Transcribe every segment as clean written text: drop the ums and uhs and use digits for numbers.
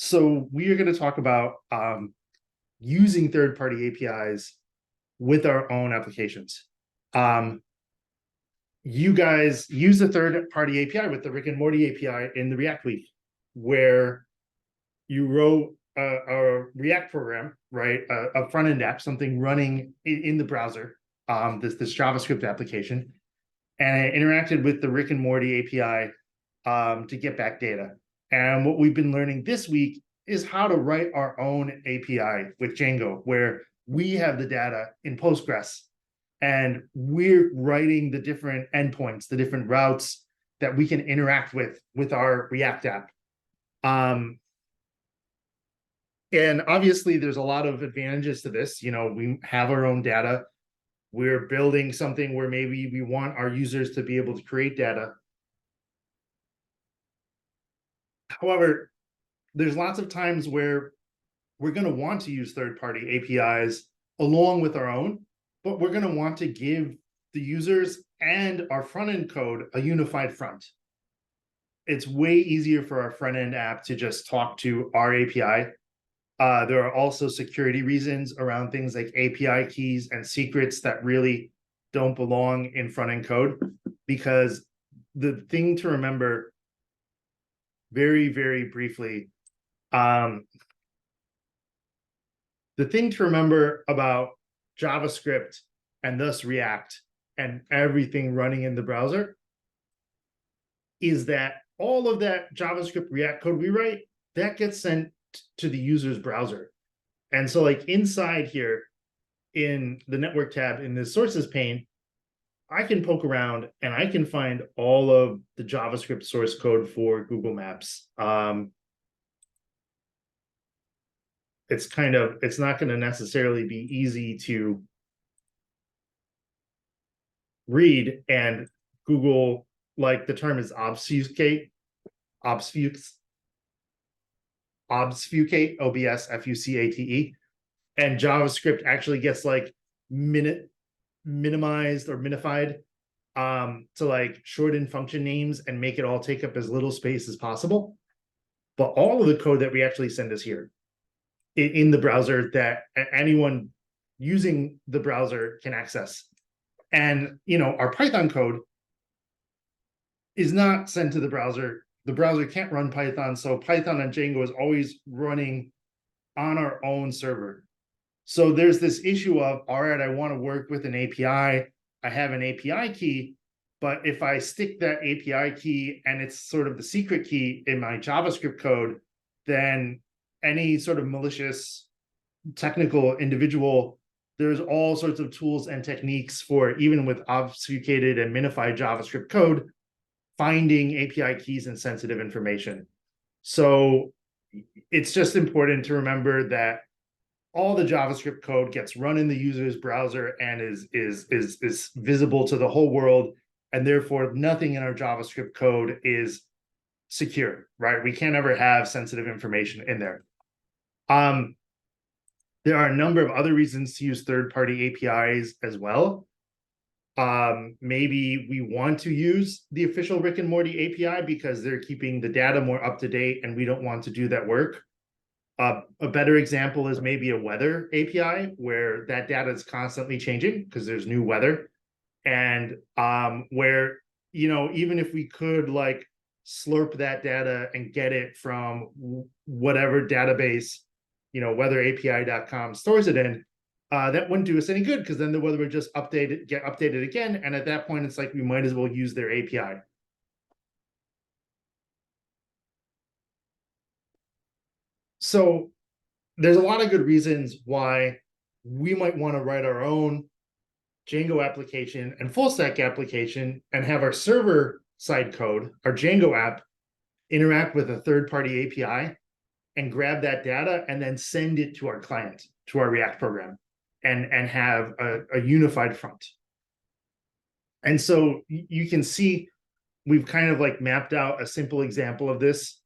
So we are going to talk about using third-party APIs with our own applications. You guys use a third-party API with the Rick and Morty API in the React week, where you wrote a React program, right? A front-end app, something running in the browser, this JavaScript application, and it interacted with the Rick and Morty API to get back data. And what we've been learning this week is how to write our own API with Django, where we have the data in Postgres and we're writing the different endpoints, the different routes that we can interact with our React app. And obviously, there's a lot of advantages to this. You know, we have our own data. We're building something where maybe we want our users to be able to create data. However, there's lots of times where we're going to want to use third-party APIs along with our own, but we're going to want to give the users and our front-end code a unified front. It's way easier for our front-end app to just talk to our API. There are also security reasons around things like API keys and secrets that really don't belong in front-end code, because the thing to remember very, very briefly, the thing to remember about JavaScript and thus React and everything running in the browser is that all of that JavaScript React code we write, that gets sent to the user's browser. And so like inside here in the network tab in the sources pane, I can poke around and I can find all of the JavaScript source code for Google Maps. It's not going to necessarily be easy to read, and Google, like the term is obfuscate, OBSFUCATE, and JavaScript actually gets like minimized or minified to like shorten function names and make it all take up as little space as possible. But all of the code that we actually send is here in the browser that anyone using the browser can access. And you know, our Python code is not sent to the browser. The browser can't run Python, so Python and Django is always running on our own server. So there's this issue of, all right, I want to work with an API. I have an API key, but if I stick that API key and it's sort of the secret key in my JavaScript code, then any sort of malicious technical individual, there's all sorts of tools and techniques for, even with obfuscated and minified JavaScript code, finding API keys and sensitive information. So it's just important to remember that all the JavaScript code gets run in the user's browser and is visible to the whole world, and therefore nothing in our JavaScript code is secure, right? We can't ever have sensitive information in there. There are a number of other reasons to use third-party APIs as well. Maybe we want to use the official Rick and Morty API because they're keeping the data more up to date and we don't want to do that work. A better example is maybe a weather API where that data is constantly changing because there's new weather. And where, you know, even if we could like slurp that data and get it from whatever database, you know, weatherapi.com stores it in, that wouldn't do us any good, because then the weather would just get updated again. And at that point, it's like we might as well use their API. So there's a lot of good reasons why we might want to write our own Django application and full stack application and have our server side code, our Django app, interact with a third-party API and grab that data and then send it to our client, to our React program, and have a unified front. And so you can see we've kind of like mapped out a simple example of this,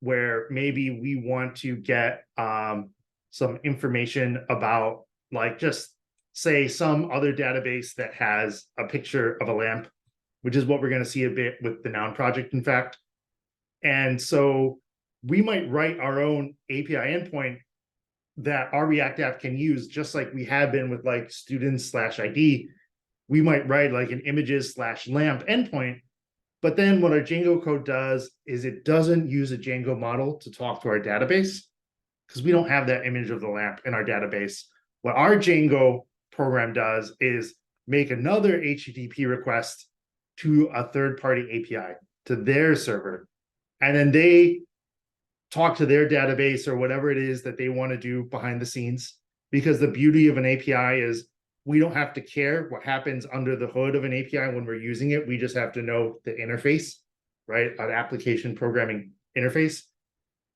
where maybe we want to get some information about, like, just say some other database that has a picture of a lamp, which is what we're going to see a bit with the Noun project, in fact. And so we might write our own API endpoint that our React app can use, just like we have been with like students/ID. We might write like an images/lamp endpoint, but then what our Django code does is it doesn't use a Django model to talk to our database because we don't have that image of the lamp in our database. What our Django program does is make another HTTP request to a third-party API, to their server. And then they talk to their database or whatever it is that they want to do behind the scenes. Because the beauty of an API is we don't have to care what happens under the hood of an API when we're using it. We just have to know the interface, right? An application programming interface.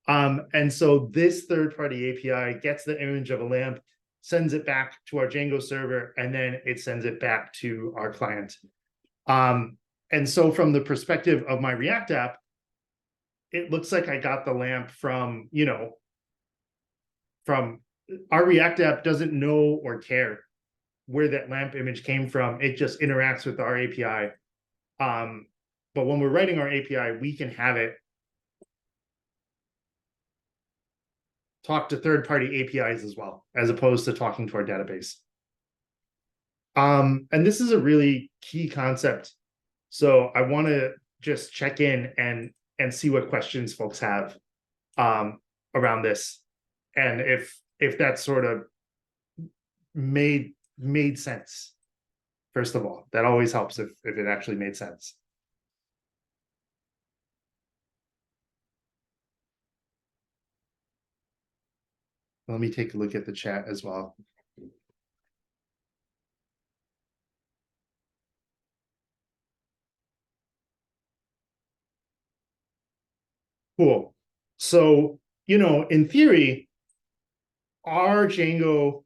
And so this third-party API gets the image of a lamp, sends it back to our Django server, and then it sends it back to our client. And so from the perspective of my React app, it looks like I got the lamp from, from our React app doesn't know or care where that lamp image came from. It just interacts with our API. But when we're writing our API, we can have it talk to third-party APIs as well, as opposed to talking to our database. And this is a really key concept. So I want to just check in and see what questions folks have around this, and if that sort of made sense. First of all, that always helps if it actually made sense. Let me take a look at the chat as well. Cool. So, in theory, our Django,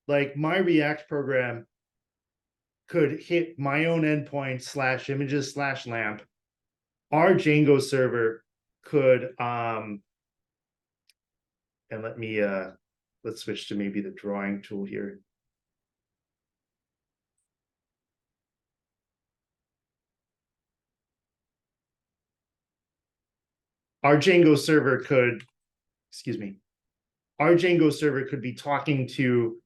like my React program, could hit my own endpoint /images/lamp. Our Django server could, and let me, let's switch to maybe the drawing tool here. Our Django server could, our Django server could be talking to,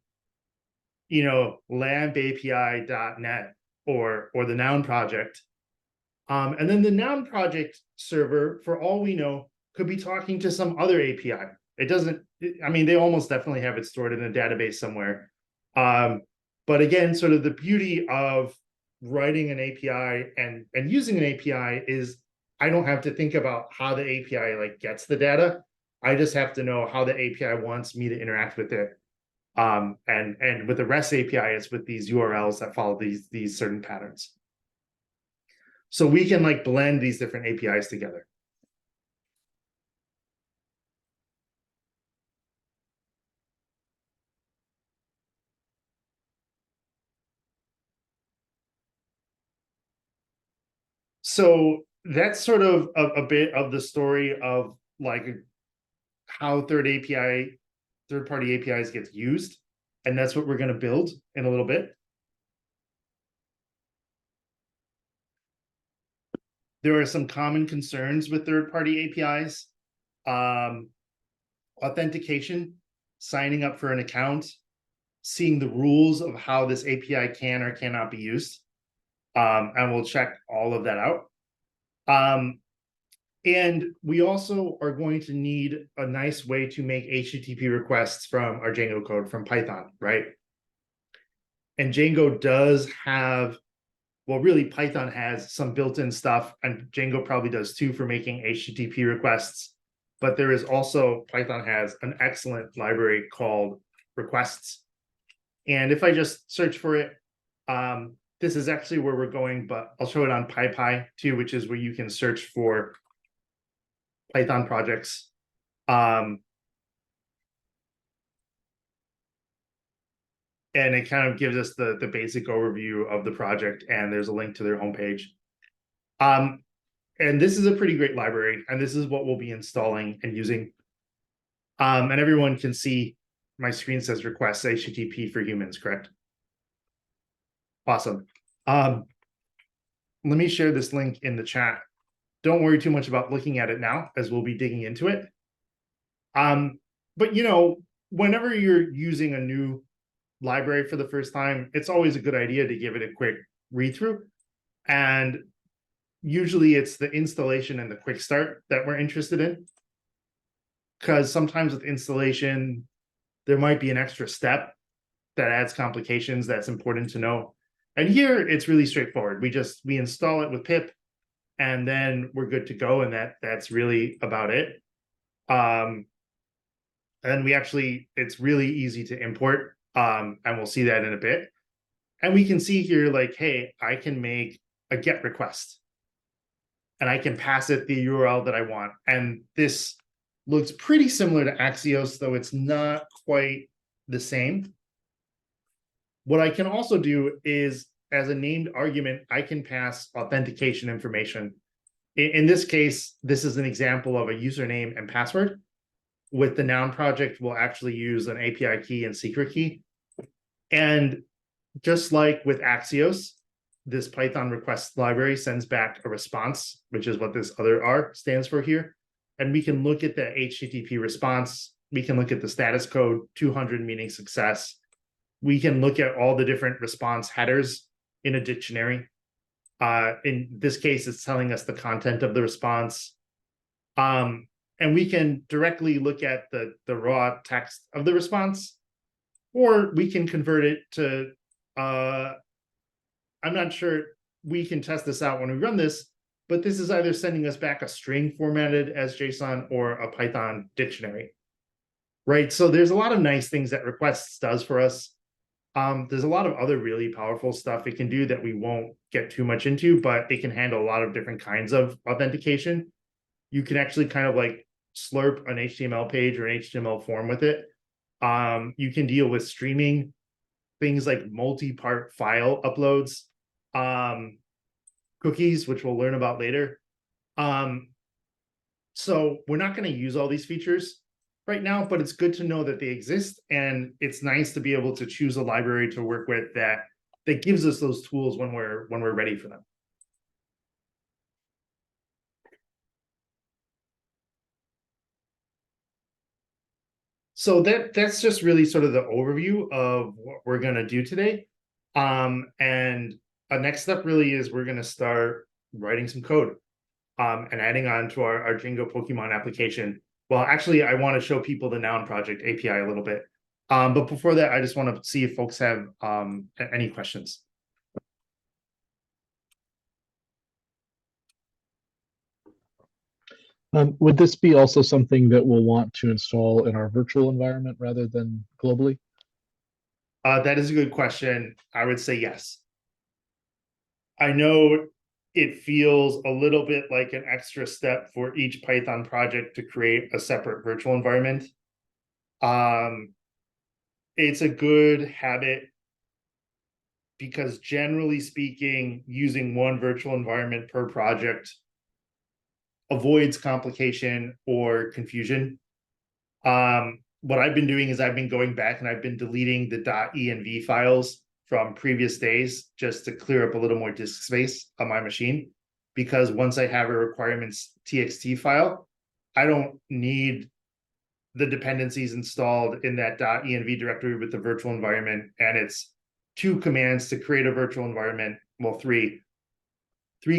lamp-api.net or the noun project. And then the noun project server, for all we know, could be talking to some other API. It doesn't, I mean, they almost definitely have it stored in a database somewhere. But again, sort of the beauty of writing an API and using an API is I don't have to think about how the API like gets the data. I just have to know how the API wants me to interact with it. And with the REST API, it's with these URLs that follow these certain patterns. So we can like blend these different APIs together. So that's sort of a bit of the story of like how third-party APIs gets used. And that's what we're going to build in a little bit. There are some common concerns with third-party APIs. Authentication, signing up for an account, seeing the rules of how this API can or cannot be used. And we'll check all of that out. And we also are going to need a nice way to make HTTP requests from our Django code from Python, right? And Django does have, well, really Python has some built-in stuff, and Django probably does too for making HTTP requests. But there is also, Python has an excellent library called requests. And if I just search for it, this is actually where we're going, but I'll show it on PyPy too, which is where you can search for Python projects. And it kind of gives us the basic overview of the project, and there's a link to their homepage. And this is a pretty great library, and this is what we'll be installing and using. And everyone can see my screen says requests HTTP for humans, correct? Awesome. Let me share this link in the chat. Don't worry too much about looking at it now, as we'll be digging into it. But whenever you're using a new library for the first time, it's always a good idea to give it a quick read through. And usually it's the installation and the quick start that we're interested in. Because sometimes with installation, there might be an extra step that adds complications that's important to know. And here it's really straightforward. We install it with pip and then we're good to go. And that's really about it. And it's really easy to import. And we'll see that in a bit. And we can see here, like, hey, I can make a GET request and I can pass it the URL that I want. And this looks pretty similar to Axios, though it's not quite the same. What I can also do is, as a named argument, I can pass authentication information. In this case, this is an example of a username and password. With the noun project, we'll actually use an API key and secret key. And just like with Axios, this Python request library sends back a response, which is what this other R stands for here. And we can look at the HTTP response. We can look at the status code, 200 meaning success. We can look at all the different response headers in a dictionary. In this case, it's telling us the content of the response. And we can directly look at the raw text of the response, or we can convert it to, I'm not sure, we can test this out when we run this, but this is either sending us back a string formatted as JSON or a Python dictionary, right? So there's a lot of nice things that requests does for us. There's a lot of other really powerful stuff it can do that we won't get too much into, but it can handle a lot of different kinds of authentication. You can actually kind of like slurp an HTML page or an HTML form with it. You can deal with streaming, things like multi-part file uploads, cookies, which we'll learn about later. So we're not going to use all these features right now, but it's good to know that they exist, and it's nice to be able to choose a library to work with that gives us those tools when we're ready for them. So that's just really sort of the overview of what we're going to do today. And a next step really is we're going to start writing some code and adding on to our Django Pokemon application. Well, actually, I want to show people the Noun Project API a little bit. But before that, I just want to see if folks have any questions. Would this be also something that we'll want to install in our virtual environment rather than globally? That is a good question. I would say yes. I know it feels a little bit like an extra step for each Python project to create a separate virtual environment. It's a good habit because generally speaking, using one virtual environment per project avoids complication or confusion. What I've been doing is I've been going back and I've been deleting the .env files from previous days just to clear up a little more disk space on my machine. Because once I have a requirements txt file, I don't need the dependencies installed in that .env directory with the virtual environment. And it's 2 commands to create a virtual environment. Well, 3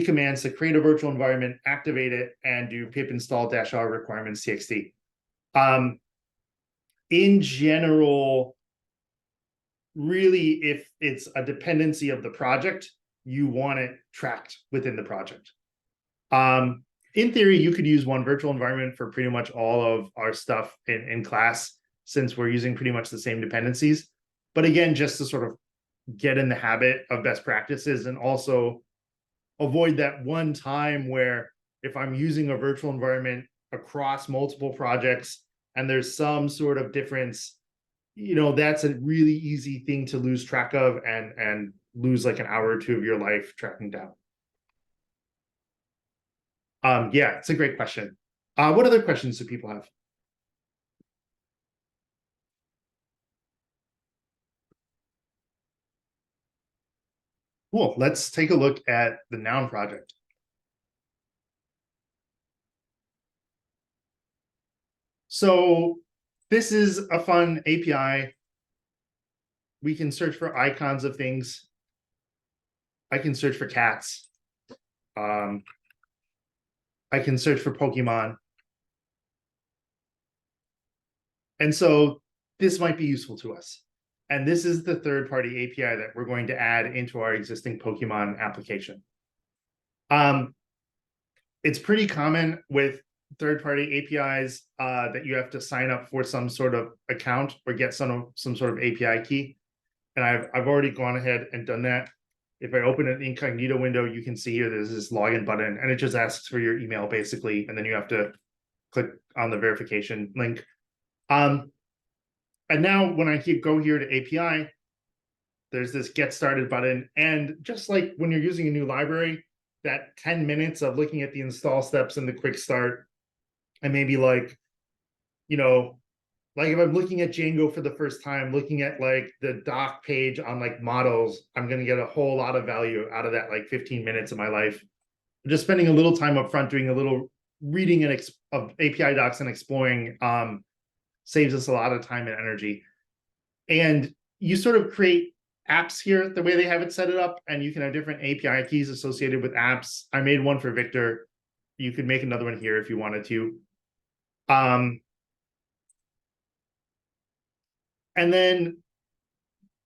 commands to create a virtual environment, activate it, and do pip install -r requirements txt. In general, really, if it's a dependency of the project, you want it tracked within the project. In theory, you could use one virtual environment for pretty much all of our stuff in class, since we're using pretty much the same dependencies. But again, just to sort of get in the habit of best practices and also avoid that one time where if I'm using a virtual environment across multiple projects and there's some sort of difference, that's a really easy thing to lose track of and lose like an hour or 2 of your life tracking down. Yeah, it's a great question. What other questions do people have? Cool. Let's take a look at the Noun project. So this is a fun API. We can search for icons of things. I can search for cats. I can search for Pokemon. And so this might be useful to us. And this is the third-party API that we're going to add into our existing Pokemon application. It's pretty common with third-party APIs that you have to sign up for some sort of account or get some sort of API key. And I've already gone ahead and done that. If I open an incognito window, you can see here there's this login button, and it just asks for your email basically, and then you have to click on the verification link. And now when I go here to API, there's this get started button. And just like when you're using a new library, that 10 minutes of looking at the install steps and the quick start, and maybe like, like if I'm looking at Django for the first time, looking at like the doc page on like models, I'm going to get a whole lot of value out of that like 15 minutes of my life. Just spending a little time up front doing a little reading of API docs and exploring saves us a lot of time and energy. And you sort of create apps here the way they have it set it up, and you can have different API keys associated with apps. I made one for Victor. You could make another one here if you wanted to. And then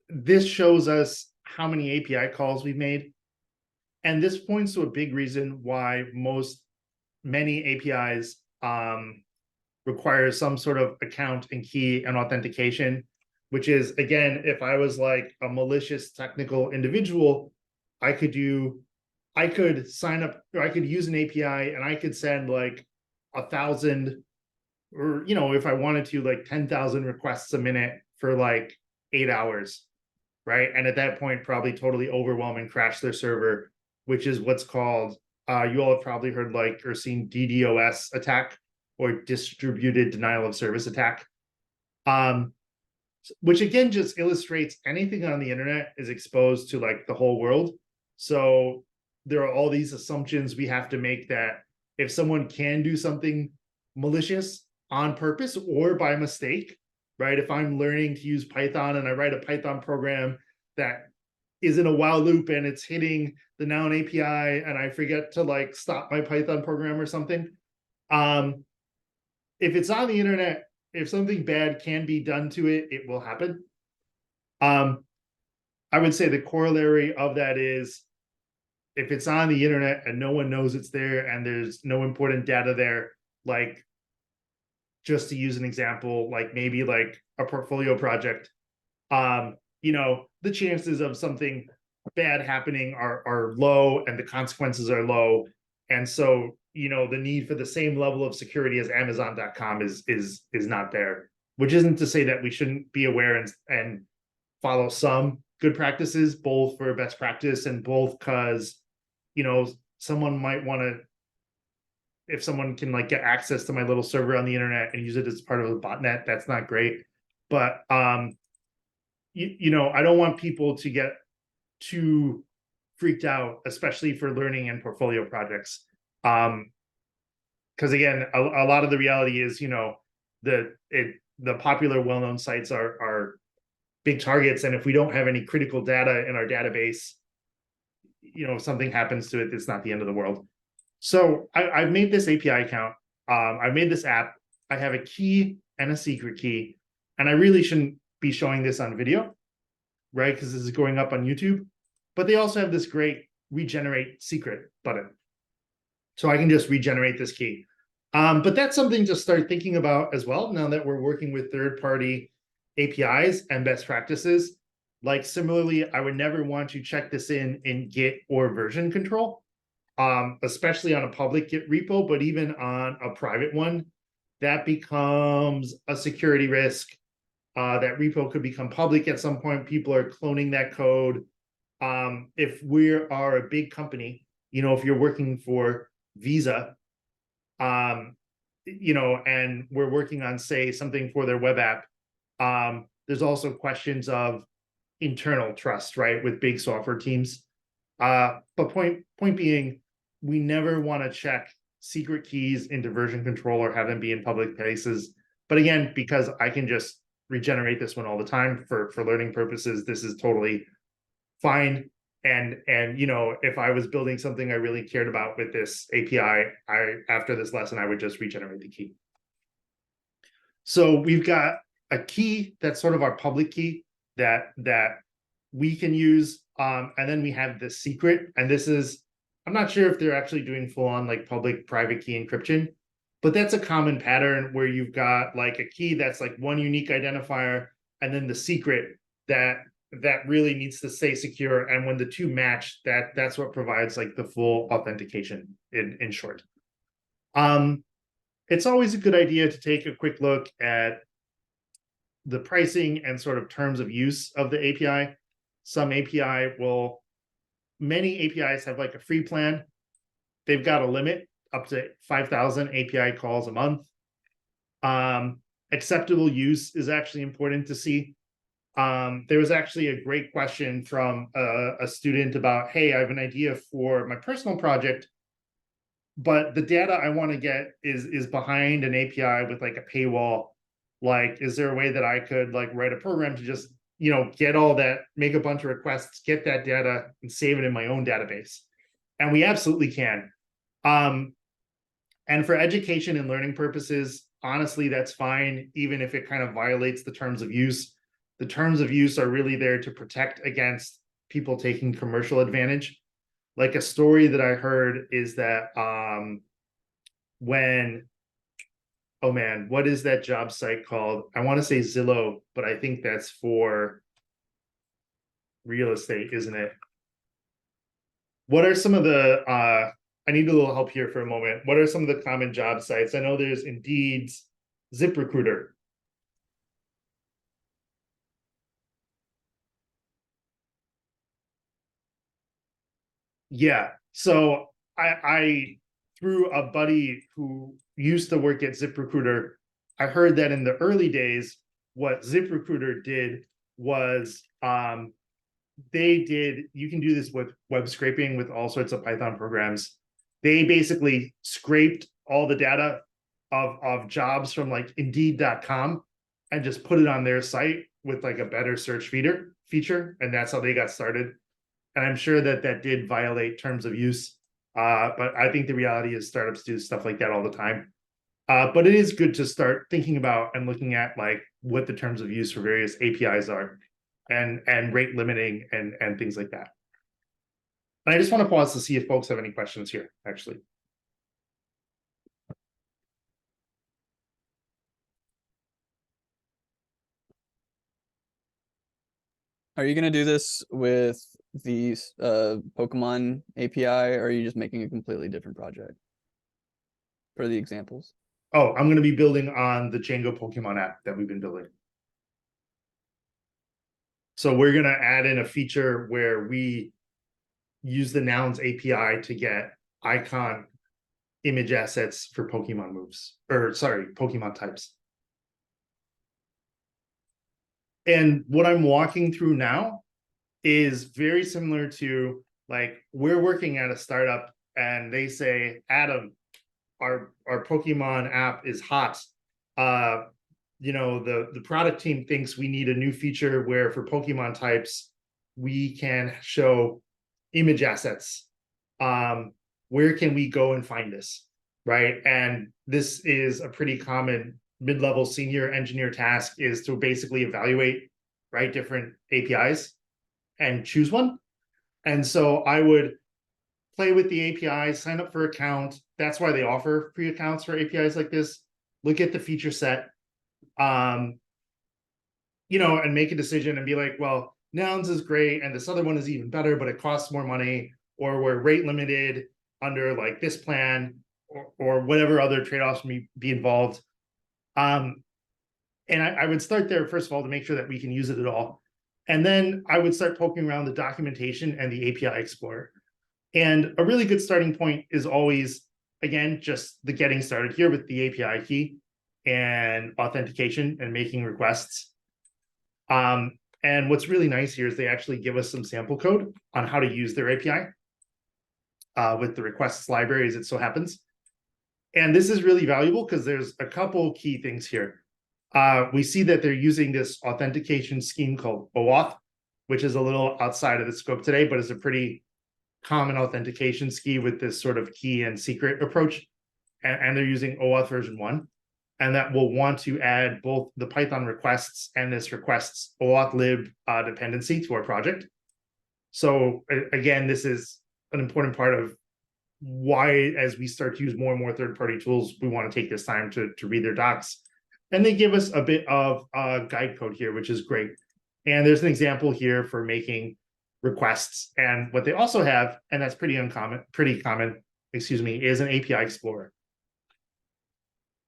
this shows us how many API calls we've made. And this points to a big reason why many APIs require some sort of account and key and authentication, which is, again, if I was like a malicious technical individual, I could sign up, or I could use an API and I could send like 1,000, or, if I wanted to, like 10,000 requests a minute for like 8 hours, right? And at that point, probably totally overwhelm and crash their server, which is what's called, you all have probably heard like or seen DDoS attack, or distributed denial of service attack, which again just illustrates anything on the internet is exposed to like the whole world. So there are all these assumptions we have to make that if someone can do something malicious on purpose or by mistake, right? If I'm learning to use Python and I write a Python program that is in a while loop and it's hitting the noun API and I forget to like stop my Python program or something, if it's on the internet, if something bad can be done to it, it will happen. I would say the corollary of that is if it's on the internet and no one knows it's there and there's no important data there, like just to use an example, like maybe like a portfolio project, the chances of something bad happening are low and the consequences are low. And so, the need for the same level of security as Amazon.com is not there, which isn't to say that we shouldn't be aware and follow some good practices, both for best practice and both because, someone might want to, if someone can like get access to my little server on the internet and use it as part of a botnet, that's not great. But, I don't want people to get too freaked out, especially for learning and portfolio projects. Because again, a lot of the reality is, the popular well-known sites are big targets, and if we don't have any critical data in our database, if something happens to it, it's not the end of the world. So I've made this API account. I've made this app. I have a key and a secret key, and I really shouldn't be showing this on video, right? Because this is going up on YouTube. But they also have this great regenerate secret button. So I can just regenerate this key. But that's something to start thinking about as well, now that we're working with third-party APIs and best practices. Like similarly, I would never want to check this in Git or version control, especially on a public Git repo, but even on a private one, that becomes a security risk. That repo could become public at some point. People are cloning that code. If we are a big company, if you're working for Visa, and we're working on, say, something for their web app, there's also questions of internal trust, right, with big software teams. But point being, we never want to check secret keys into version control or have them be in public places, But again, because I can just regenerate this one all the time for learning purposes, this is totally fine. And you know, if I was building something I really cared about with this API, after this lesson, I would just regenerate the key. So we've got a key that's sort of our public key that we can use. And then we have the secret, and this is, I'm not sure if they're actually doing full on like public private key encryption, but that's a common pattern where you've got like a key that's like one unique identifier, and then the secret that really needs to stay secure. And when the two match, that's what provides like the full authentication in short. It's always a good idea to take a quick look at the pricing and sort of terms of use of the API. Many APIs have like a free plan. They've got a limit up to 5,000 API calls a month. Acceptable use is actually important to see. There was actually a great question from a student about, hey, I have an idea for my personal project, but the data I want to get is behind an API with like a paywall. Like, is there a way that I could like write a program to just, you know, get all that, make a bunch of requests, get that data and save it in my own database? And we absolutely can. And for education and learning purposes, honestly, that's fine, even if it kind of violates the terms of use. The terms of use are really there to protect against people taking commercial advantage. Like a story that I heard is that when, oh man, what is that job site called? I want to say Zillow, but I think that's for real estate, isn't it? What are some of the, I need a little help here for a moment. What are some of the common job sites? I know there's Indeed's, ZipRecruiter. Yeah. So I through a buddy who used to work at ZipRecruiter, I heard that in the early days, what ZipRecruiter did was you can do this with web scraping with all sorts of Python programs. They basically scraped all the data of jobs from like Indeed.com and just put it on their site with like a better search feature. And that's how they got started. And I'm sure that did violate terms of use. But I think the reality is startups do stuff like that all the time. But it is good to start thinking about and looking at like what the terms of use for various APIs are and rate limiting and things like that. And I just want to pause to see if folks have any questions here, actually. Are you going to do this with the Pokemon API, or are you just making a completely different project for the examples? Oh, I'm going to be building on the Django Pokemon app that we've been building. So we're going to add in a feature where we use the Nouns API to get icon image assets for Pokemon moves, or sorry, Pokemon types. And what I'm walking through now is very similar to like, we're working at a startup and they say, Adam, our Pokemon app is hot. You know, the product team thinks we need a new feature where for Pokemon types, we can show image assets. Where can we go and find this? Right. And this is a pretty common mid-level senior engineer task, is to basically evaluate, right, different APIs and choose one. And so I would play with the API, sign up for account. That's why they offer free accounts for APIs like this. Look at the feature set, you know, and make a decision and be like, well, Nouns is great and this other one is even better, but it costs more money, or we're rate limited under like this plan, or whatever other trade-offs may be involved. And I would start there, first of all, to make sure that we can use it at all. And then I would start poking around the documentation and the API Explorer. And a really good starting point is always, again, just the getting started here with the API key and authentication and making requests. And what's really nice here is they actually give us some sample code on how to use their API with the requests library, as it so happens. And this is really valuable because there's a couple key things here. we see that they're using this authentication scheme called OAuth, which is a little outside of the scope today, but it's a pretty common authentication scheme with this sort of key and secret approach. And they're using OAuth version 1. And that will want to add both the Python requests and this requests OAuth lib dependency to our project. So again, this is an important part of why, as we start to use more and more third-party tools, we want to take this time to read their docs. And they give us a bit of guide code here, which is great. And there's an example here for making requests. And what they also have, and that's pretty common, excuse me, is an API Explorer.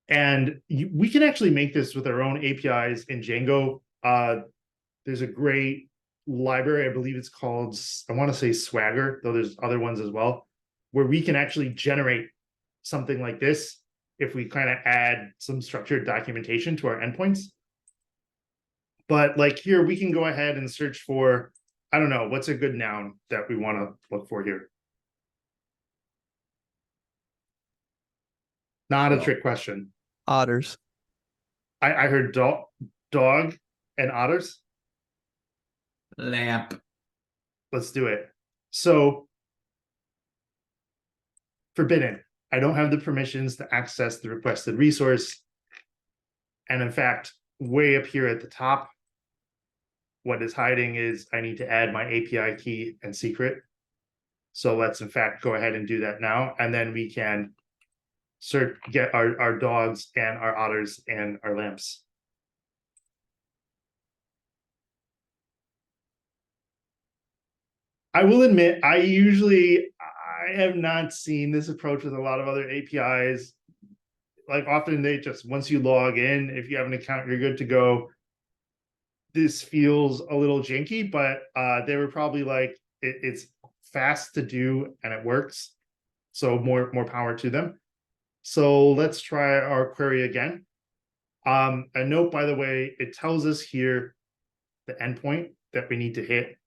And we can actually make this with our own APIs in Django. There's a great library, I believe it's called, I want to say Swagger, though there's other ones as well, where we can actually generate something like this if we kind of add some structured documentation to our endpoints. But like here, we can go ahead and search for, I don't know, what's a good noun that we want to look for here? Not a trick question. Otters. I heard dog and otters. Lamp. Let's do it. So forbidden. I don't have the permissions to access the requested resource. And in fact, way up here at the top, what is hiding is I need to add my API key and secret. So let's in fact go ahead and do that now. And then we can get our dogs and our otters and our lamps. I will admit, I have not seen this approach with a lot of other APIs. Like often they just, once you log in, if you have an account, you're good to go. This feels a little janky, but they were probably like, it's fast to do and it works. So more power to them. So let's try our query again. A note, by the way, it tells us here the endpoint that we need to hit,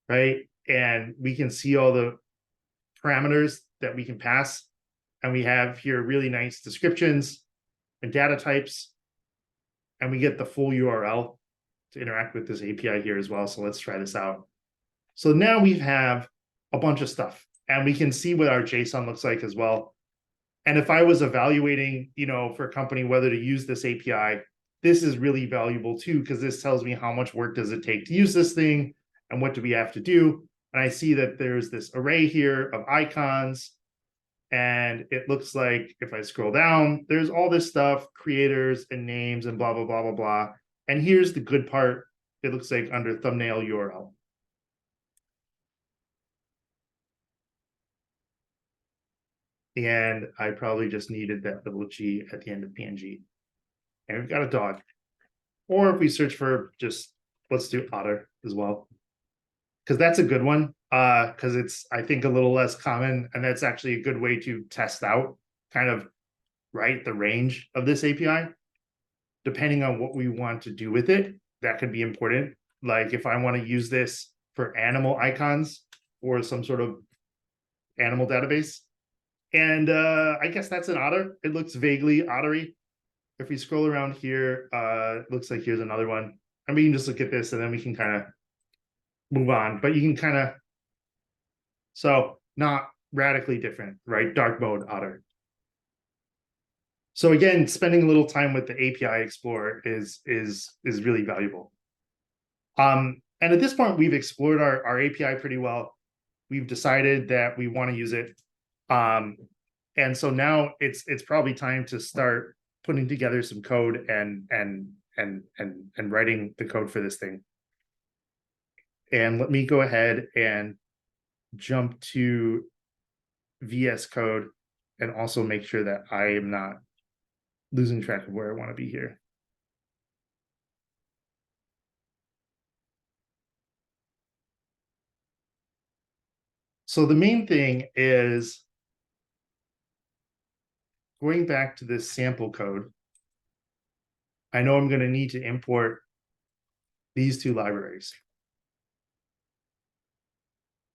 right? And we can see all the parameters that we can pass. And we have here really nice descriptions and data types. And we get the full URL to interact with this API here as well. So let's try this out. So now we have a bunch of stuff and we can see what our JSON looks like as well. And if I was evaluating, for a company, whether to use this API, this is really valuable too, because this tells me how much work does it take to use this thing and what do we have to do. And I see that there's this array here of icons. And it looks like if I scroll down, there's all this stuff, creators and names and blah, blah, blah, blah, blah. And here's the good part. It looks like under thumbnail URL. And I probably just needed that little G at the end of PNG. And we've got a dog. Or if we search for just, let's do otter as well. Because that's a good one. Because it's, I think, a little less common. And that's actually a good way to test out kind of, right, the range of this API. Depending on what we want to do with it, that could be important. Like if I want to use this for animal icons or some sort of animal database. And I guess that's an otter. It looks vaguely ottery. If we scroll around here, it looks like here's another one. And we can just look at this and then we can kind of move on. But you can kind of, so not radically different, right? Dark mode otter. So again, spending a little time with the API Explorer is really valuable. And at this point, we've explored our API pretty well. We've decided that we want to use it. And so now it's probably time to start putting together some code and writing the code for this thing. And let me go ahead and jump to VS Code and also make sure that I am not losing track of where I want to be here. So the main thing is going back to this sample code. I know I'm going to need to import these two libraries.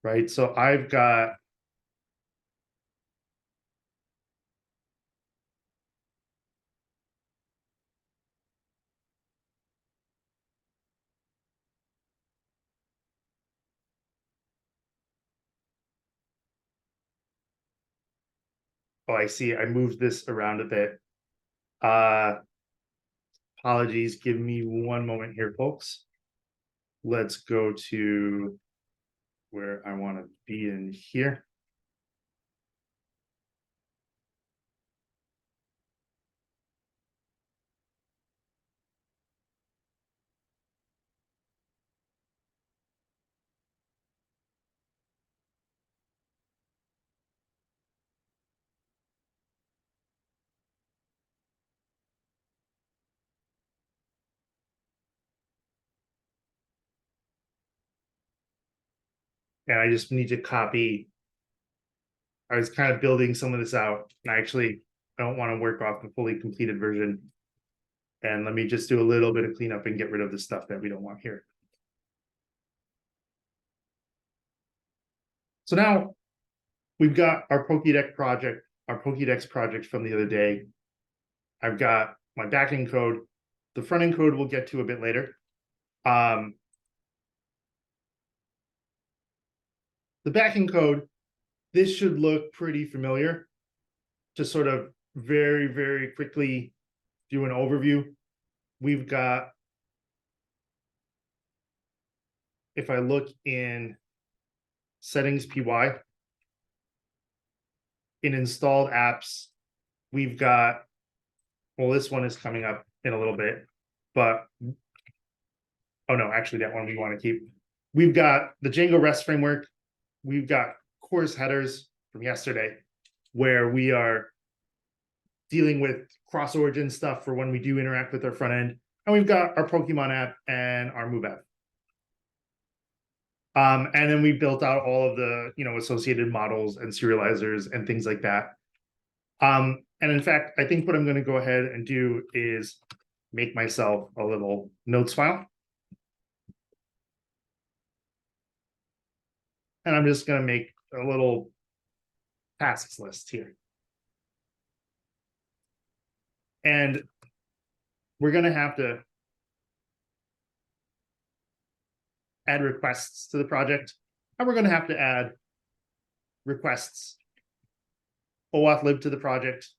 Right, so I've got Oh, I see. I moved this around a bit. Apologies. Give me one moment here, folks. Let's go to where I want to be in here. And I just need to copy. I was kind of building some of this out, and I actually don't want to work off the fully completed version. And let me just do a little bit of cleanup and get rid of the stuff that we don't want here. So now we've got our Pokédex project from the other day. I've got my backend code. The front end code we'll get to a bit later. The backend code, this should look pretty familiar. Just sort of very, very quickly do an overview. We've got, if I look in settings PY, in installed apps, we've got, well, this one is coming up in a little bit, but, oh no, actually that one we want to keep. We've got the Django REST framework. We've got course headers from yesterday, where we are dealing with cross-origin stuff for when we do interact with our front end. And we've got our Pokemon app and our Move app. And then we built out all of the, associated models and serializers and things like that. And in fact, I think what I'm going to go ahead and do is make myself a little notes file. And I'm just going to make a little tasks list here. And we're going to have to add requests to the project. And we're going to have to add requests OAuth lib to the project.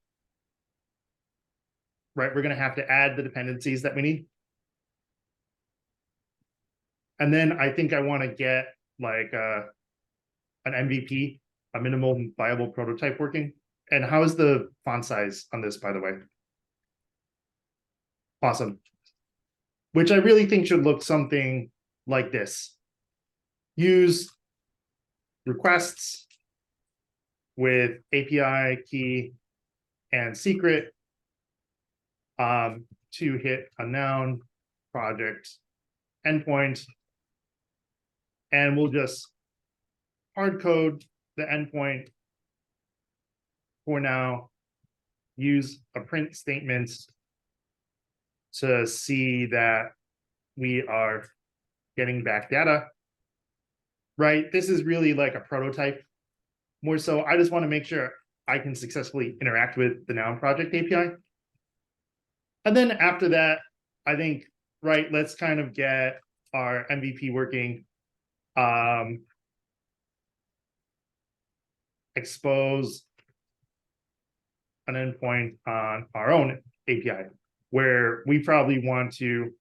Right, we're going to have to add the dependencies that we need. And then I think I want to get like an MVP, a minimum viable prototype working. And how is the font size on this, by the way? Awesome. Which I really think should look something like this. Use requests with API key and secret to hit a noun project endpoint. And we'll just hard code the endpoint for now. Use a print statement to see that we are getting back data. Right, this is really like a prototype. More so, I just want to make sure I can successfully interact with the noun project API. And then after that, I think, right, let's kind of get our MVP working. Expose an endpoint on our own API, where we probably want to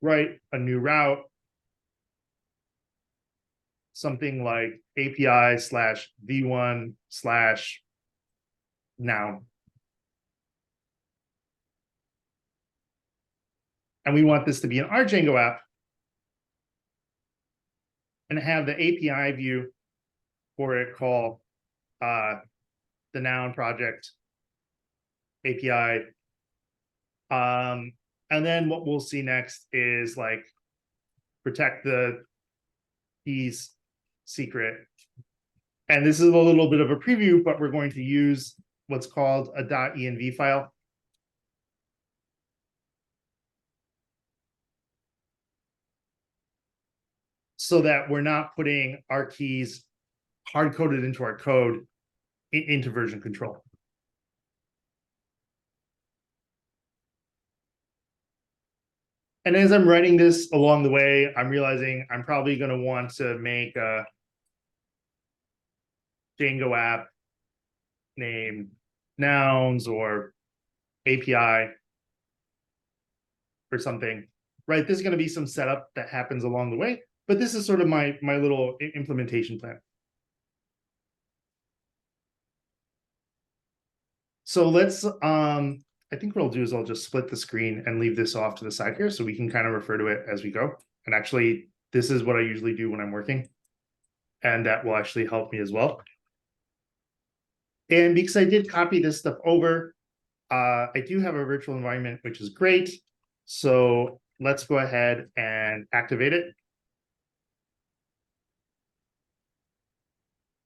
write a new route, something like API/v1/noun. And we want this to be an our Django app and have the API view for it call the noun project API. And then what we'll see next is like protect the keys secret. And this is a little bit of a preview, but we're going to use what's called a .env file. So that we're not putting our keys hard-coded into our code into version control. And as I'm writing this along the way, I'm realizing I'm probably going to want to make a Django app name nouns or API or something, right? There's going to be some setup that happens along the way, but this is sort of my little implementation plan. So let's, I think what I'll do is I'll just split the screen and leave this off to the side here so we can kind of refer to it as we go. And actually, this is what I usually do when I'm working. And that will actually help me as well. And because I did copy this stuff over, I do have a virtual environment, which is great. So let's go ahead and activate it.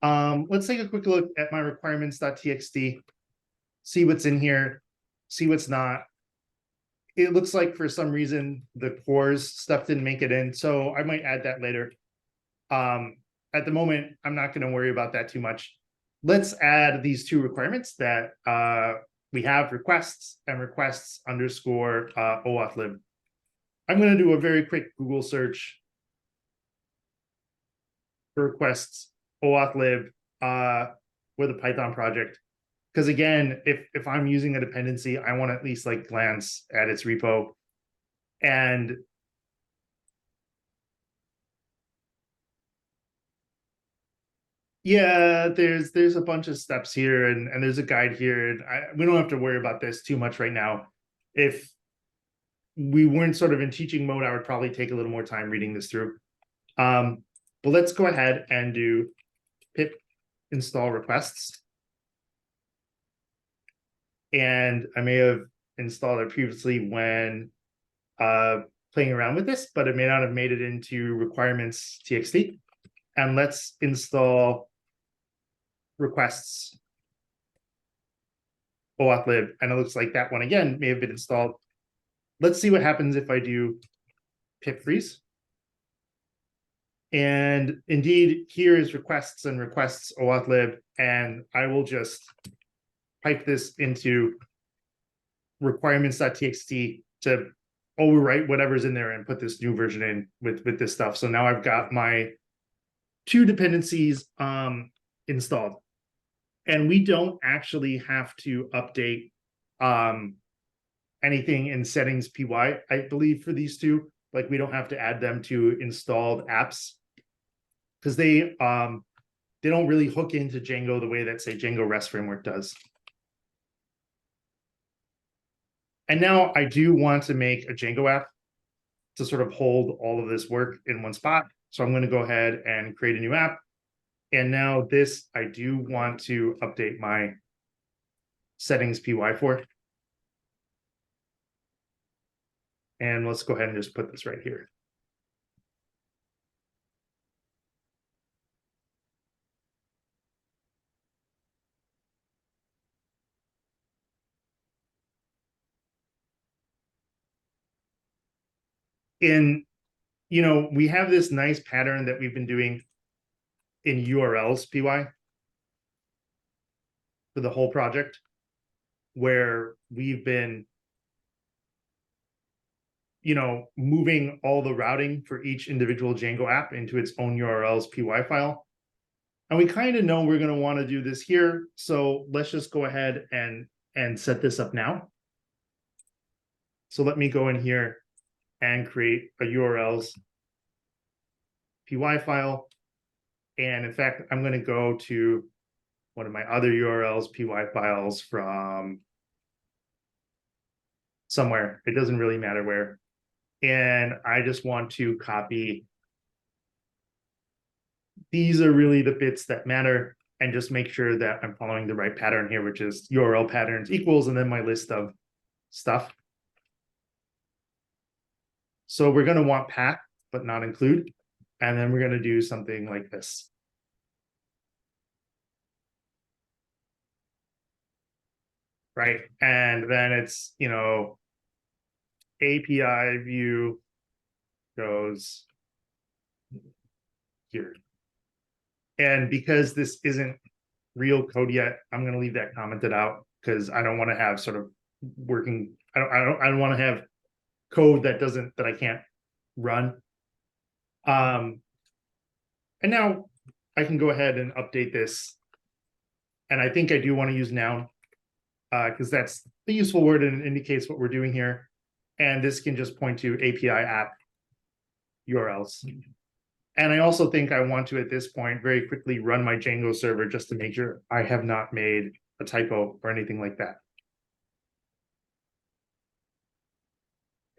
Let's take a quick look at my requirements.txt, see what's in here, see what's not. It looks like for some reason the cores stuff didn't make it in, so I might add that later. At the moment, I'm not going to worry about that too much. Let's add these two requirements that we have, requests and requests underscore OAuth-lib. I'm going to do a very quick Google search for requests OAuth-lib with a Python project. Because again, if I'm using a dependency, I want to at least like glance at its repo. And yeah, there's a bunch of steps here, and there's a guide here, and we don't have to worry about this too much right now. If we weren't sort of in teaching mode, I would probably take a little more time reading this through. But let's go ahead and do pip install requests. And I may have installed it previously when playing around with this, but it may not have made it into requirements.txt. And let's install requests OAuth-lib. And it looks like that one again may have been installed. Let's see what happens if I do pip freeze. And indeed, here is requests and requests OAuth-lib. And I will just pipe this into requirements.txt to overwrite whatever's in there and put this new version in with this stuff. So now I've got my two dependencies installed. And we don't actually have to update anything in settings PY, I believe, for these two. Like we don't have to add them to installed apps because they don't really hook into Django the way that, say, Django REST framework does. And now I do want to make a Django app to sort of hold all of this work in one spot. So I'm going to go ahead and create a new app. And now this, I do want to update my settings PY for. And let's go ahead and just put this right here. And, you know, we have this nice pattern that we've been doing in URLs PY for the whole project, where we've been, you know, moving all the routing for each individual Django app into its own URLs PY file. And we kind of know we're going to want to do this here. So let's just go ahead and set this up now. So let me go in here and create a URLs PY file. And in fact, I'm going to go to one of my other URLs PY files from somewhere. It doesn't really matter where. And I just want to copy. These are really the bits that matter, and just make sure that I'm following the right pattern here, which is URL patterns equals, and then my list of stuff. So we're going to want path, but not include. And then we're going to do something like this. Right. And then it's, you know, API view goes here. And because this isn't real code yet, I'm going to leave that commented out because I don't want to have sort of working. I don't want to have code that I can't run. And now I can go ahead and update this And I think I do want to use noun because that's the useful word and it indicates what we're doing here. And this can just point to API app URLs. And I also think I want to, at this point, very quickly run my Django server just to make sure I have not made a typo or anything like that.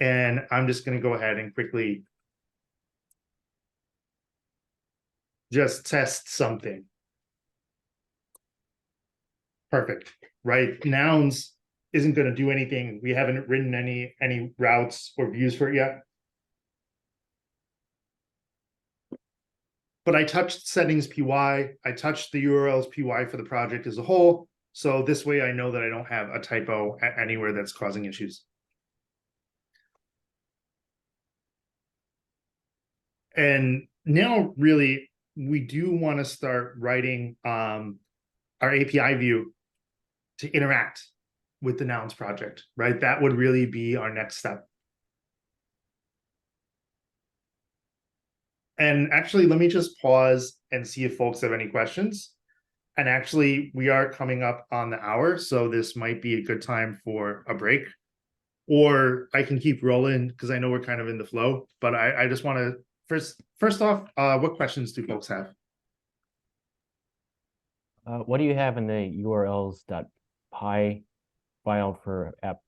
And I'm just going to go ahead and quickly just test something. Perfect, right? Nouns isn't going to do anything. We haven't written any routes or views for it yet. But I touched settings PY. I touched the URLs PY for the project as a whole. So this way I know that I don't have a typo anywhere that's causing issues. And now really, we do want to start writing our API view to interact with the nouns project, right? That would really be our next step. And actually, let me just pause and see if folks have any questions. And actually, we are coming up on the hour, so this might be a good time for a break. Or I can keep rolling because I know we're kind of in the flow. But I just want to first off, what questions do folks have? What do you have in the urls.py file for app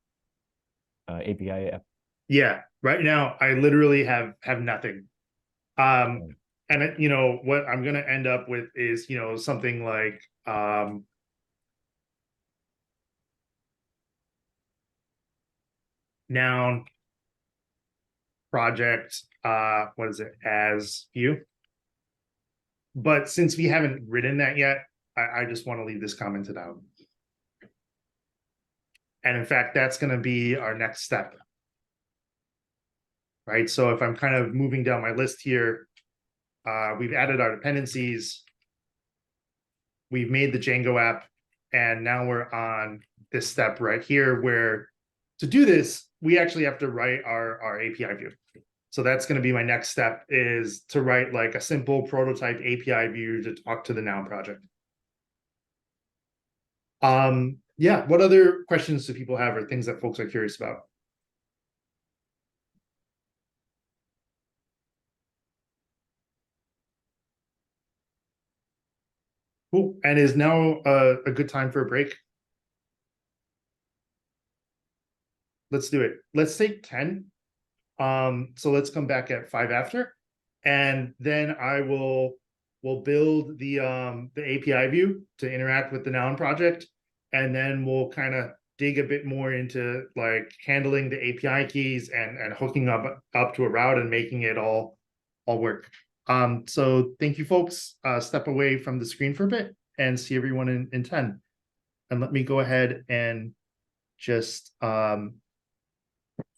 API app? Yeah, right now I literally have nothing. And you know what I'm gonna end up with is, you know, something like noun project, what is it, as view. But since we haven't written that yet, I just want to leave this commented out. And in fact, that's going to be our next step. Right, so if I'm kind of moving down my list here, we've added our dependencies. We've made the Django app, and now we're on this step right here where to do this, we actually have to write our API view. So that's going to be my next step, is to write like a simple prototype API view to talk to the noun project. Yeah, what other questions do people have or things that folks are curious about? Cool. And is now a good time for a break? Let's do it. Let's take 10. So let's come back at 5 after, and then we'll build the API view to interact with the noun project, and then we'll kind of dig a bit more into like handling the API keys and hooking up to a route and making it all work. So thank you, folks. Step away from the screen for a bit and see everyone in 10. And let me go ahead and just